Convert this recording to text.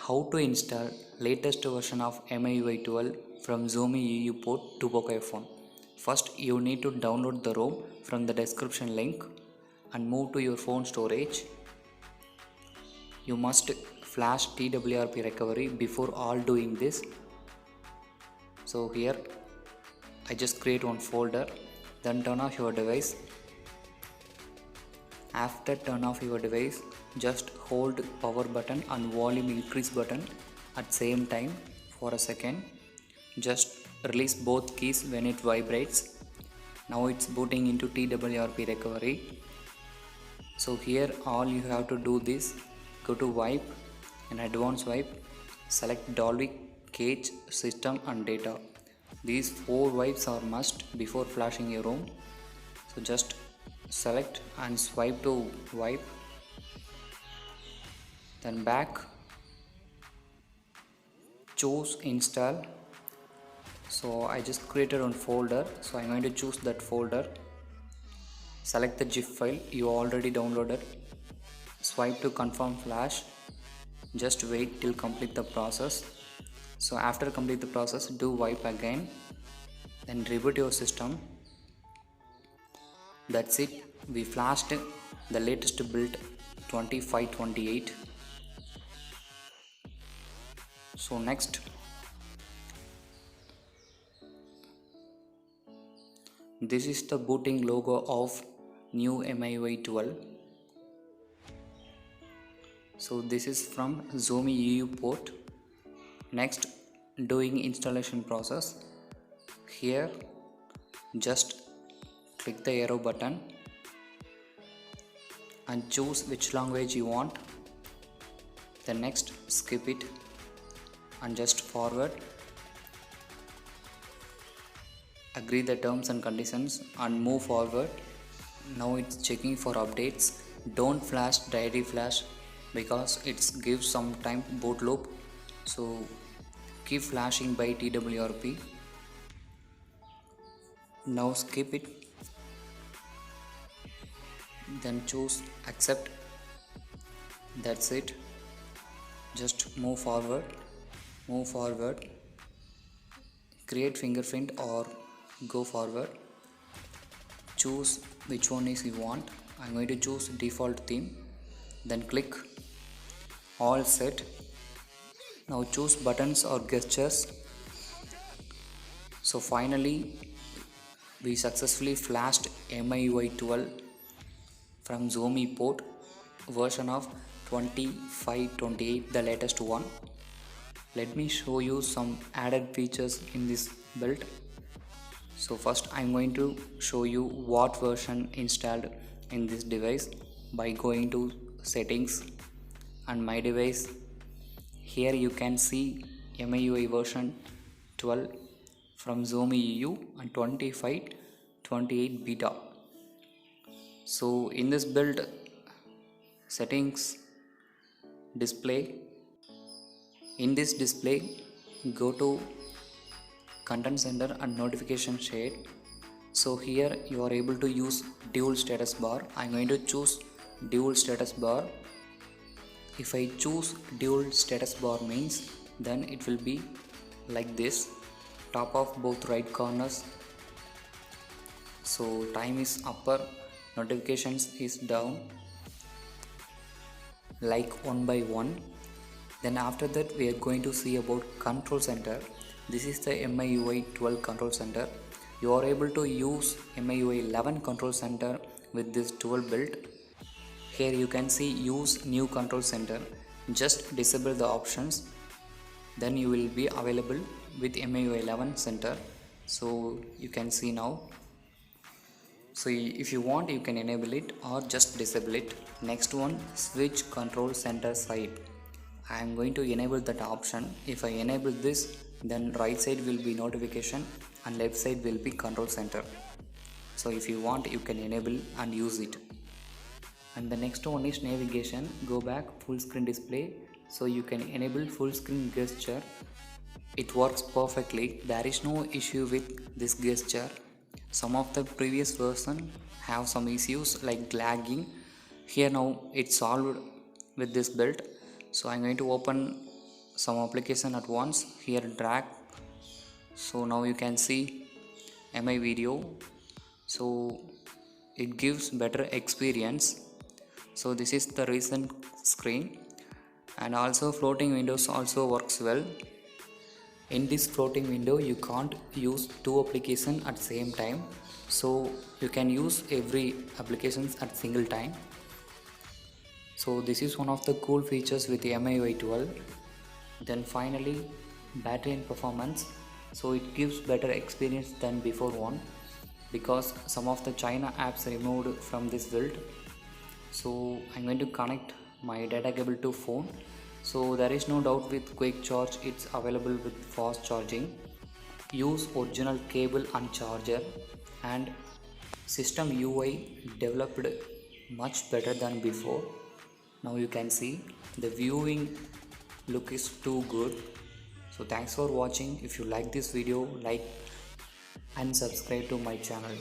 How to install latest version of MIUI 12 from Xiaomi EU port to Poco phone. First, you need to download the ROM from the description link and move to your phone storage. You must flash TWRP recovery before all doing this. So here I just create one folder, then turn off your device. After turn off your device, just hold power button and volume increase button at same time for a second. Just release both keys when it vibrates. Now it's booting into TWRP recovery. So here all you have to do this, go to wipe and advanced wipe, select Dolby, Cache, System and Data. These 4 wipes are must before flashing your ROM. So just select and swipe to wipe, then back, choose install. So I just created one folder, so I'm going to choose that folder, select the zip file you already downloaded, swipe to confirm flash, just wait till complete the process. So after complete the process, do wipe again, then reboot your system. That's it, we flashed the latest build 2528. So next, this is the booting logo of new MIUI 12. So this is from Xiaomi EU port. Next, doing installation process. Here just click the arrow button and choose which language you want. Then next, skip it and just forward. Agree the terms and conditions and move forward. Now it's checking for updates. Don't flash directly flash because it gives some time boot loop. So keep flashing by TWRP. Now skip it. Then choose accept. That's it. Just move forward. Move forward. Create fingerprint or go forward. Choose which one is you want. I'm going to choose default theme. Then click all set. Now choose buttons or gestures. So finally we successfully flashed MIUI 12 from Xiaomi port version of 2528, the latest one. Let me show you some added features in this build. So first I'm going to show you what version installed in this device by going to settings and my device. Here you can see MIUI version 12 from Xiaomi EU and 2528 beta. So in this build, settings, display. In this display, go to content center and notification shade. So here you are able to use dual status bar. I'm going to choose dual status bar. If I choose dual status bar means then it will be like this, top of both right corners. So time is upper, notifications is down, like one by one. Then after that we are going to see about control center. This is the MIUI 12 control center. You are able to use MIUI 11 control center with this 12 build. Here you can see use new control center. Just disable the options, then you will be available with MIUI 11 center. So you can see now. So if you want, you can enable it or just disable it. Next one, switch control center side. I am going to enable that option. If I enable this, then right side will be notification and left side will be control center. So if you want, you can enable and use it. And the next one is navigation. Go back, full screen display. So you can enable full screen gesture. It works perfectly. There is no issue with this gesture. Some of the previous version have some issues like lagging. Here now it's solved with this build. So I'm going to open some application at once. Here drag, so now you can see MI video, so it gives better experience. So this is the recent screen, and also floating windows also works well. In this floating window you can't use two applications at same time, so you can use every applications at single time. So this is one of the cool features with the MIUI 12. Then finally, battery and performance. So it gives better experience than before one, because some of the China apps removed from this build. So I'm going to connect my data cable to phone. So there is no doubt with quick charge, it's available with fast charging. Use original cable and charger, and system UI developed much better than before. Now you can see the viewing look is too good. So thanks for watching. If you like this video, like and subscribe to my channel.